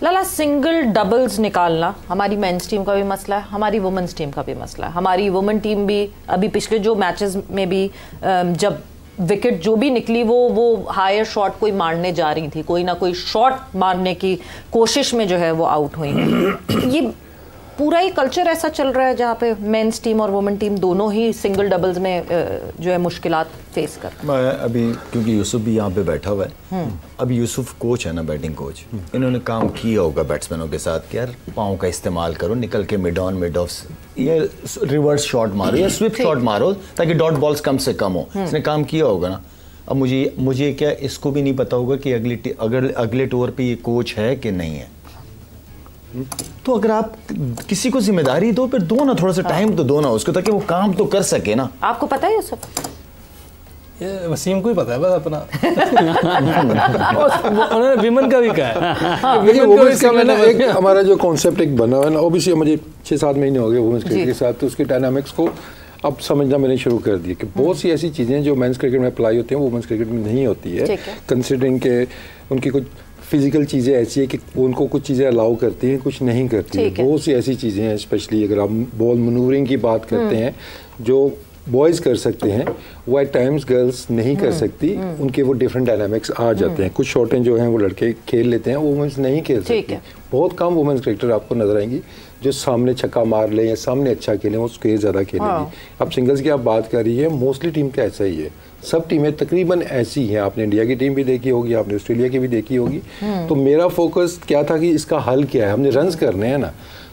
लाला single doubles निकालना हमारी men's team का भी मसला है, हमारी वुमेन्स टीम का भी मसला है। हमारी वुमेन टीम भी अभी पिछले जो मैचेस में भी जब विकेट जो भी निकली वो हायर शॉट कोई मारने जा रही थी, कोई ना कोई शॉट मारने की कोशिश में जो है वो आउट हुई हैं। ये पूरा ही कल्चर ऐसा चल रहा है जहाँ पे मेंस टीम और वुमेन टीम दोनों ही सिंगल डबल्स में जो है मुश्किलात फेस कर। मैं अभी क्योंकि यूसुफ भी यहाँ पे बैठा हुआ है, अभी यूसुफ कोच है ना, बैटिंग कोच, इन्होंने काम किया होगा बैट्समैनों के साथ कि यार पाँव का इस्तेमाल करो, निकल के मिड ऑन मिड ऑफ ये रिवर्स शॉट मारो या स्विप शॉट मारो ताकि डॉट बॉल्स कम से कम हो। इसने काम किया होगा ना। अब मुझे क्या इसको भी नहीं पता होगा कि अगले टूर पे ये कोच है कि नहीं है। तो अगर आप किसी को जिम्मेदारी दो फिर दो ना, थोड़ा सा टाइम तो दो ना उसको ताकि वो काम तो कर सके ना। आपको पता है यूसुफ? ये वसीम को ही पता है बस अपना। उन्होंने विमेन का भी कहा है। वुमेन्स का मैंने एक हमारा जो कॉन्सेप्ट एक बना हुआ है ना, ऑब्वियसली मुझे 6-7 महीने हो गए वुमेन्स क्रिकेट के साथ, तो उसके डायनामिक्स को अब समझना मैंने शुरू कर दिया कि बहुत सी ऐसी चीज़ें जो मेंस क्रिकेट में अप्लाई होती हैं वो वुमेन्स क्रिकेट में नहीं होती है। कंसिडरिंग के उनकी कुछ फिजिकल चीज़ें ऐसी है कि उनको कुछ चीज़ें अलाउ करती हैं, कुछ नहीं करती हैं। बहुत सी ऐसी चीज़ें हैं, स्पेशली अगर आप बॉल मनूवरिंग की बात करते हैं, जो बॉयज़ कर सकते हैं वो एट टाइम्स गर्ल्स नहीं कर सकती। उनके वो डिफरेंट डायनामिक्स आ जाते हैं। कुछ शॉटें जो हैं वो लड़के खेल लेते हैं, वो वुमेन्स नहीं खेल सकती। बहुत कम वुमेन्स क्रिकेटर आपको नजर आएंगी जो सामने छक्का मार लें या सामने अच्छा खेलें, वो स्केयर ज़्यादा खेलेंगी। अब सिंगल्स की आप बात कर रही है, मोस्टली टीम का ऐसा ही है। सब टीमें तकरीबन ऐसी हैं। आपने इंडिया की टीम भी देखी होगी, आपने ऑस्ट्रेलिया की भी देखी होगी। तो मेरा फोकस क्या था कि इसका हल क्या है, हमने रन्स करने हैं ना,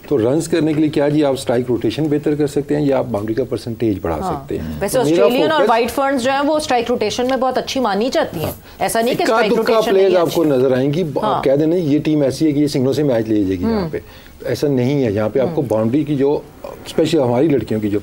तो रन्स करने के लिए क्या जी, आप स्ट्राइक रोटेशन बेहतर कर सकते हैं या आप बाउंड्री का परसेंटेज बढ़ा सकते हैं। वैसे ऑस्ट्रेलियन और वाइट फर्न्स जो हैं वो स्ट्राइक रोटेशन में बहुत अच्छी मानी जाती हैं। ऐसा नहीं कि स्ट्राइक रोटेशन प्लेयर्स आपको नजर आएंगी, आप कह देना ये टीम ऐसी है कि ये सिंगलों से मैच ले जाएगी। यहाँ पे ऐसा नहीं है। यहाँ पे आपको बाउंड्री की जो स्पेशल हमारी लड़कियों की जो,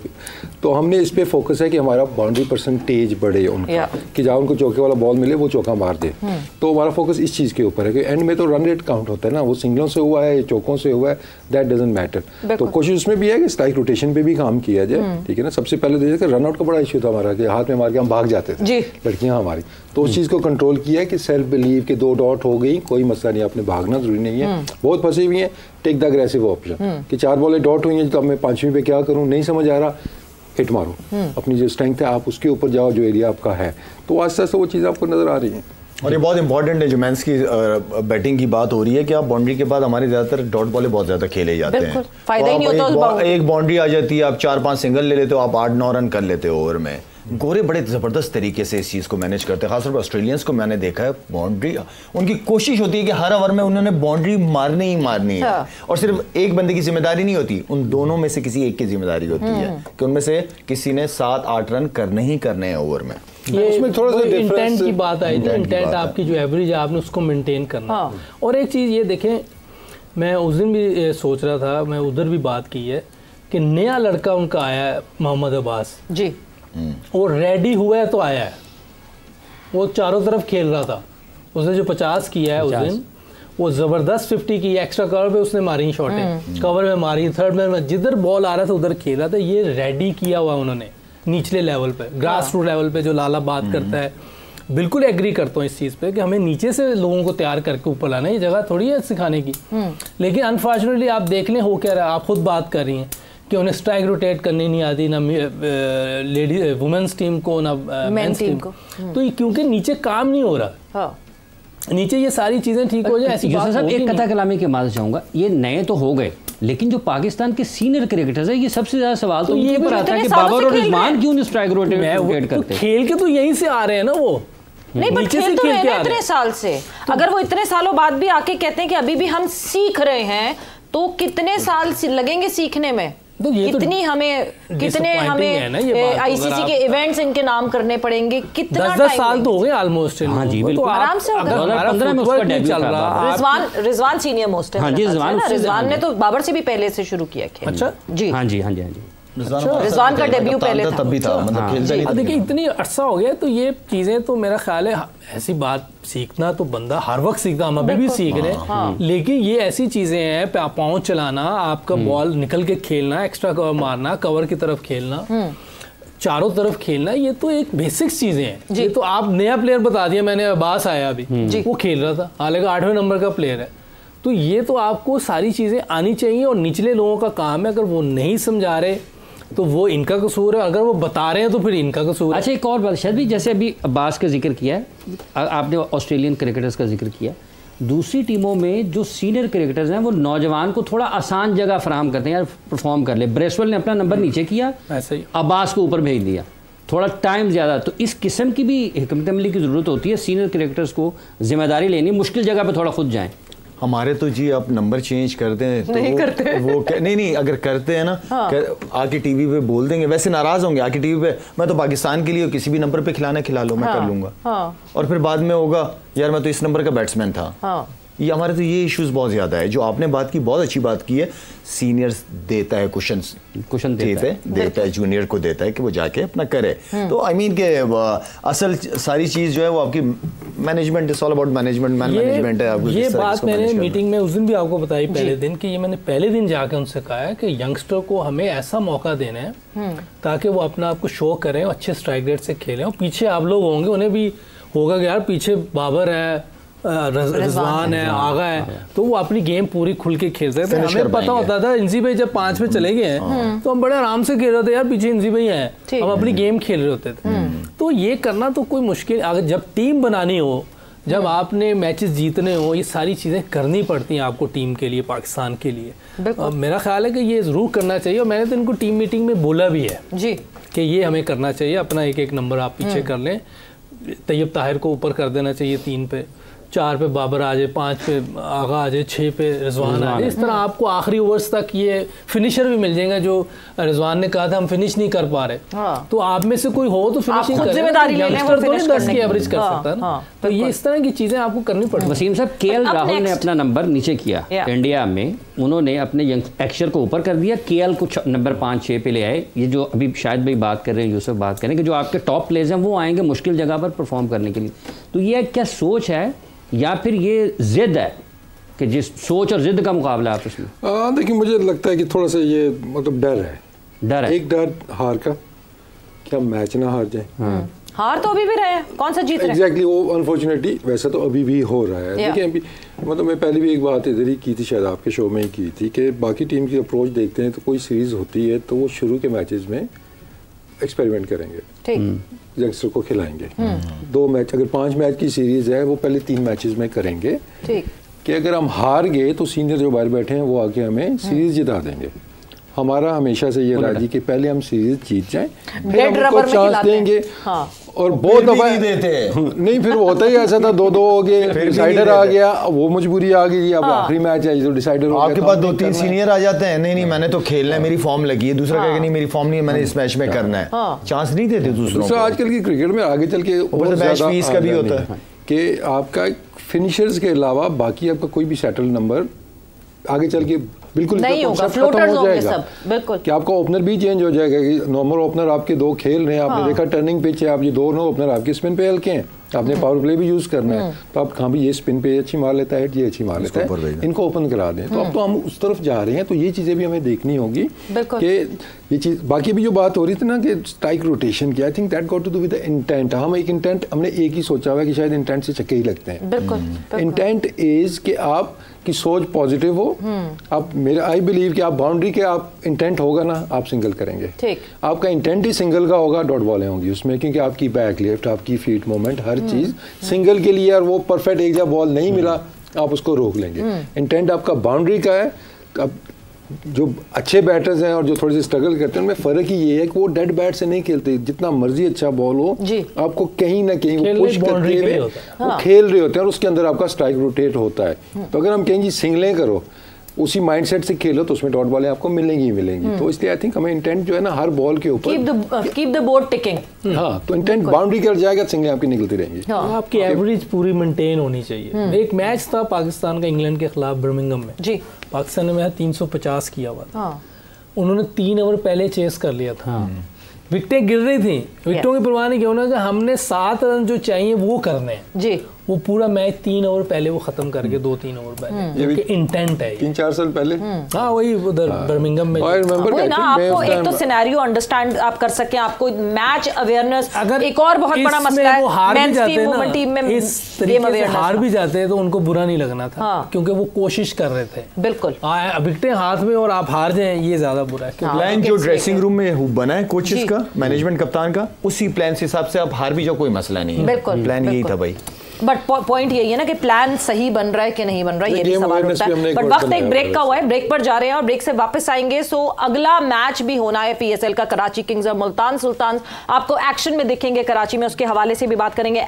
तो हमने इस पे फोकस है कि हमारा बाउंड्री परसेंटेज बढ़े उनका, कि जहाँ उनको चौके वाला बॉल मिले वो चौका मार दे। तो हमारा फोकस इस चीज़ के ऊपर है कि एंड में तो रन रेट काउंट होता है ना, वो सिंगलों से हुआ है चौकों से हुआ है, दैट डजंट मैटर। तो कोशिश उसमें भी है कि स्ट्राइक रोटेशन पे भी काम किया जाए, ठीक है ना। सबसे पहले देखिए रन आउट का बड़ा इशू था हमारा कि हाथ में मार के हम भाग जाते थे लड़कियाँ हमारी, तो उस चीज़ को कंट्रोल किया कि सेल्फ बिलीव के 2 डॉट हो गई, कोई मसला नहीं, आपने भागना जरूरी नहीं है। बहुत फंसी हुई है, टेक द अग्रेसिव ऑप्शन कि 4 बॉलें डॉट हुई हैं तो अब मैं 5वीं पे क्या करूं, नहीं समझ आ रहा, हिट मारो। अपनी जो स्ट्रेंथ है आप उसके ऊपर जाओ, जो एरिया आपका है, तो आस्ते आस्ते वो चीज़ आपको नजर आ रही है। और ये बहुत इंपॉर्टेंट है जो मेंस की बैटिंग की बात हो रही है कि आप बाउंड्री के बाद हमारे ज़्यादातर डॉट बॉलें बहुत ज़्यादा खेले जाते हैं। फायदा ही नहीं होता, एक बाउंड्री आ जाती है, आप 4-5 सिंगल ले लेते हो, आप 8-9 रन कर लेते हो ओवर में। गोरे बड़े ज़बरदस्त तरीके से इस चीज़ को मैनेज करते हैं। खासतौर पर ऑस्ट्रेलियंस को मैंने देखा है, बाउंड्री उनकी कोशिश होती है कि हर ओवर में उन्होंने बाउंड्री मारनी ही मारनी है। और सिर्फ एक बंदे की जिम्मेदारी नहीं होती, उन दोनों में से किसी एक की जिम्मेदारी होती है कि उनमें से किसी ने 7-8 रन करने ही करने हैं ओवर में। ये उसमें थोड़ा सा इंटेंट की बात आई थी। इंटेंट आपकी जो एवरेज है आपने उसको मेंटेन करना। और एक चीज़ ये देखें, मैं उस दिन भी सोच रहा था, मैं उधर भी बात की है कि नया लड़का उनका आया है मोहम्मद अब्बास जी, वो रेडी हुआ है तो आया है, वो चारों तरफ खेल रहा था। उसने जो 50 किया है उस दिन, वो ज़बरदस्त 50 की, एक्स्ट्रा कवर पे उसने मारी शॉटें, कवर में मारी, थर्ड में जिधर बॉल आ रहा था उधर खेल रहा था। ये रेडी किया हुआ उन्होंने निचले लेवल पे, ग्रास रूट लेवल पे जो लाला बात करता है, बिल्कुल एग्री करता हूँ इस चीज़ पे कि हमें नीचे से लोगों को तैयार करके ऊपर लाना है। ये जगह थोड़ी है सिखाने की। लेकिन अनफॉर्चुनेटली आप देख लें हो क्या रहा है, आप खुद बात कर रही हैं कि उन्हें स्ट्राइक रोटेट करनी नहीं आती, ना लेडी वुमेन्स टीम को ना मेंस टीम को। तो ये क्योंकि नीचे काम नहीं हो रहा, नीचे ये सारी चीज़ें ठीक हो जाए ऐसी बात साहब। एक कथा कलामी के माध्यम से चाहूँगा, ये नए तो हो गए लेकिन जो पाकिस्तान के सीनियर क्रिकेटर्स है, ये सबसे ज़्यादा सवाल तो ये पर आता है कि बाबर और रिजवान क्यों नहीं स्ट्राइक रोटेट करते? खेल के तो यहीं से आ रहे हैं ना वो। नहीं, बट खेल तो रहे हैं इतने साल से। अगर वो इतने सालों बाद भी आके कहते हैं कि अभी भी हम सीख रहे हैं, तो कितने साल लगेंगे सीखने में? तो कितनी हमें आईसीसी के इवेंट्स इनके नाम करने पड़ेंगे, कितना 10 साल तो हो गए ऑलमोस्ट। हाँ जी बिल्कुल, तो आराम से 2015 में उसका डेब्यू चल रहा। रिजवान सीनियर मोस्ट है। हाँ जी, रिजवान ने तो बाबर से भी पहले से शुरू किया खेल। अच्छा जी, हाँ जी, हाँ जी, हाँ जी। रिजवान का डेब्यू पहले था, तब भी था, मतलब खेलता नहीं था। देखिए इतनी अरसा हो गया, तो ये चीज़ें तो मेरा ख्याल है ऐसी बात सीखना तो बंदा हर वक्त सीखता, हम अभी भी सीख रहे हैं। लेकिन ये ऐसी चीज़ें हैं, पाँव चलाना, आपका बॉल निकल के खेलना, एक्स्ट्रा कवर मारना, कवर की तरफ खेलना, चारों तरफ खेलना, ये तो एक बेसिक चीज़ें हैं। ये तो आप नया प्लेयर बता दिया मैंने, अब्बास आया अभी, वो खेल रहा था, हालांकि 8वें नंबर का प्लेयर है, तो ये तो आपको सारी चीज़ें आनी चाहिए और निचले लोगों का काम है, अगर वो नहीं समझा रहे तो वो इनका कसूर है, अगर वो बता रहे हैं तो फिर इनका कसूर है। अच्छा, एक और बात शायद भी, जैसे अभी अब्बास का जिक्र किया है, आपने ऑस्ट्रेलियन क्रिकेटर्स का जिक्र किया, दूसरी टीमों में जो सीनियर क्रिकेटर्स हैं वो नौजवान को थोड़ा आसान जगह फराहम करते हैं, यार परफॉर्म कर ले। ब्रेसवेल ने अपना नंबर नीचे किया, ऐसे ही अब्बास को ऊपर भेज दिया, थोड़ा टाइम ज़्यादा। तो इस किस्म की भी हिकमत अमली की ज़रूरत होती है, सीनियर क्रिकेटर्स को जिम्मेदारी लेनी, मुश्किल जगह पे थोड़ा खुद जाएं। हमारे तो जी आप नंबर चेंज कर दें तो नहीं करते वो नहीं अगर करते हैं ना, आके टीवी पे बोल देंगे, वैसे नाराज होंगे आके टीवी पे, मैं तो पाकिस्तान के लिए किसी भी नंबर पे खिला लो, मैं कर लूंगा। और फिर बाद में होगा यार मैं तो इस नंबर का बैट्समैन था। ये हमारे तो ये इश्यूज बहुत ज़्यादा है। जो आपने बात की, बहुत अच्छी बात की है, सीनियर्स देता है कुशन देता है जूनियर को देता है कि वो जाके अपना करे। तो आई मीन के असल सारी चीज़ जो है वो आपकी management, it's all about management है। ये बात मैंने मीटिंग में उस दिन भी आपको बताई पहले दिन, कि ये मैंने पहले दिन जाके उनसे कहा है कि यंगस्टर को हमें ऐसा मौका देना है ताकि वो अपना आपको शो करें, अच्छे स्ट्राइक रेट से खेलें, और पीछे आप लोग होंगे, उन्हें भी होगा कि यार पीछे बाबर है, रिजवान है, आगा है, तो वो अपनी गेम पूरी खुल के खेल रहे थे। हमें पता होता था इंजी भाई जब 5 पे चले गए हैं तो हम बड़े आराम से खेल रहे थे, यार पीछे इंजी भाई है, हम अपनी गेम खेल रहे होते थे। तो ये करना तो कोई मुश्किल, अगर जब टीम बनानी हो, जब आपने मैचेस जीतने हो, ये सारी चीज़ें करनी पड़ती हैं आपको टीम के लिए, पाकिस्तान के लिए। मेरा ख्याल है कि ये ज़रूर करना चाहिए, और मैंने तो इनको टीम मीटिंग में बोला भी है जी कि ये हमें करना चाहिए, अपना एक नंबर आप पीछे कर लें। तैयब ताहिर को ऊपर कर देना चाहिए 3 पे, 4 पे बाबर आ जाए, 5 पे आगा आ जाए, 6 पे रिजवान आ जाए। इस तरह आपको आखिरी ओवर्स तक ये फिनिशर भी मिल जाएगा। जो रिजवान ने कहा था हम फिनिश नहीं कर पा रहे, तो आप में से कोई हो तो फिनिशिंग करें, जिम्मेदारी ले लें, वो 10 की एवरेज कर सकता है ना। तो ये इस तरह की चीजें आपको करनी पड़ती। वसीम साहब, केएल राहुल ने अपना नंबर नीचे किया इंडिया में, उन्होंने अपने यंगस्टर को ऊपर कर दिया, केएल को नंबर 5-6 पे ले आए। ये जो अभी शायद भाई बात कर रहे हैं, यूसुफ बात कर रहे हैं कि जो आपके टॉप प्लेयर्स हैं वो आएंगे मुश्किल जगह पर परफॉर्म करने के लिए, तो ये क्या सोच है या फिर ये जिद है कि जिस सोच और जिद का मुकाबला आपस में? देखिए, मुझे लगता है कि थोड़ा सा ये मतलब डर है। एक डर हार का, क्या मैच ना हार जाए। हार तो अभी भी रहे हैं, कौन सा जीत रहे हैं? एग्जैक्टली, वो अनफॉर्चुनेटली वैसा तो अभी भी हो रहा है। देखिए अभी मतलब मैं पहले भी एक बात इधर ही की थी, शायद आपके शो में ही की थी, कि बाकी टीम की अप्रोच देखते हैं तो कोई सीरीज होती है तो वो शुरू के मैचेस में एक्सपेरिमेंट करेंगे, यंगस्टर को खिलाएंगे। 2 मैच, अगर 5 मैच की सीरीज है वो पहले 3 मैचेस में करेंगे कि अगर हम हार गए तो सीनियर जो बाहर बैठे हैं वो आके हमें सीरीज जिता देंगे। हमारा हमेशा से ये राजी कि पहले हम सीरीज जीत जाएं, फिर हम उनको चांस देंगे। और बहुत दफा नहीं, फिर होता ही ऐसा था, 2-2 हो गए, डिसाइडर आ गया, वो मजबूरी आ गई, अब आखिरी मैच है जो डिसाइडर हो गया। आपके पास 2-3 सीनियर आ जाते हैं, नहीं मैंने तो खेलना है, मेरी फॉर्म लगी है, दूसरा कहेगा नहीं मेरी फॉर्म नहीं है, मैंने इस मैच में करना है, चांस नहीं देते दूसरों को। आजकल की क्रिकेट में आगे चल के मैच फीस का भी होता है कि आपका फिनिशर्स के अलावा बाकी आपका कोई भी सेटल नंबर आगे चल के बिल्कुल नहीं होगा, फ्लोटर्स होंगे सब, बिल्कुल। कि आपका ओपनर भी चेंज हो जाएगा कि नॉर्मल ओपनर आपके 2 खेल रहे हैं, आपने देखा टर्निंग पिच है, आप ये दोनों ओपनर आपके स्पिन पे हल्के हैं, आपने पावर प्ले भी यूज करना है, तो आप कहाँ भी ये स्पिन पे अच्छी मार लेता है, ये अच्छी मार लेता है, इनको ओपन करा दें। तो अब तो हम उस तरफ जा रहे हैं, तो ये चीज़ें भी हमें देखनी होगी कि ये चीज़। बाकी भी जो बात हो रही थी ना कि स्ट्राइक रोटेशन की, I think that got to do with the intent. हम एक इंटेंट, हमने एक ही सोचा हुआ कि शायद इंटेंट से चक्के ही लगते हैं। इंटेंट इज कि आप की सोच पॉजिटिव हो। आप मेरा आई बिलीव कि आप बाउंड्री के आप इंटेंट होगा ना, आप सिंगल करेंगे। आपका इंटेंट ही सिंगल का होगा, डॉट बॉलें होंगी उसमें, क्योंकि आपकी बैक लेफ्ट, आपकी फीट मूवमेंट, हर चीज़ सिंगल के लिए, और वो परफेक्ट एक जब बॉल नहीं मिला आप उसको रोक लेंगे। इंटेंट आपका बाउंड्री का है। अब जो अच्छे बैटर्स हैं और जो थोड़े से स्ट्रगल करते हैं उनमें फ़र्क ही ये है कि वो डेड बैट से नहीं खेलते, जितना मर्जी अच्छा बॉल हो आपको कहीं ना कहीं वो पुश करते हुए वो खेल रहे होते हैं, और उसके अंदर आपका स्ट्राइक रोटेट होता है। तो अगर हम कहें जी सिंगलें करो, उसी माइंडसेट से खेलो, तो उसमें डॉट बॉलें आपको मिलेंगी ही मिलेंगी। तो इसलिए आई थिंक हमें इंटेंट जो है ना हर बॉल के ऊपर कीप द बोर्ड टिकिंग। हाँ, तो इंटेंट बाउंड्री कर जाएगा, सिंगलें आपकी निकलती रहेंगी। आपकी एवरेज पूरी मेंटेन होनी चाहिए। एक मैच था पाकिस्तान का इंग्लैंड के खिलाफ बर्मिंघम में जी, पाकिस्तान ने 350 किया हुआ था। उन्होंने 3 ओवर पहले चेस कर लिया था, विकेटें गिर रही थी, विकेटों की परवाह नहीं की, उन्होंने कहा हमने 7 रन जो चाहिए वो करने हैं जी। वो पूरा मैच 3 ओवर पहले वो खत्म करके 2-3 ओवर पहले, क्योंकि इंटेंट है 3-4 साल पहले। हाँ वही उधर बर्मिंघम में। वही ना, आपको एक तो सिनेरियो अंडरस्टैंड आप कर सकें, आपको मैच अवेयरनेस, अगर एक और बहुत बड़ा मसला है मेंस टीम वुमेन टीम में इस तरीके से हार भी जाते हैं तो उनको बुरा नहीं लगना था, क्योंकि वो कोशिश कर रहे थे। बिल्कुल, विकेटें हाथ में और आप हार जाएं, ये ज्यादा बुरा है। प्लान जो ड्रेसिंग रूम में बना है कोचेस का, मैनेजमेंट कप्तान का, उसी प्लान के हिसाब से आप हार भी जाओ, कोई मसला नहीं है। बिल्कुल, प्लान यही था भाई। बट पॉइंट यही है ना कि प्लान सही बन रहा है कि नहीं बन रहा है, ये भी सवाल होता है। बट वक्त एक ब्रेक का हुआ है, ब्रेक पर जा रहे हैं और ब्रेक से वापस आएंगे। सो अगला मैच भी होना है PSL का, कराची किंग्स और मुल्तान सुल्तान आपको एक्शन में दिखेंगे कराची में, उसके हवाले से भी बात करेंगे।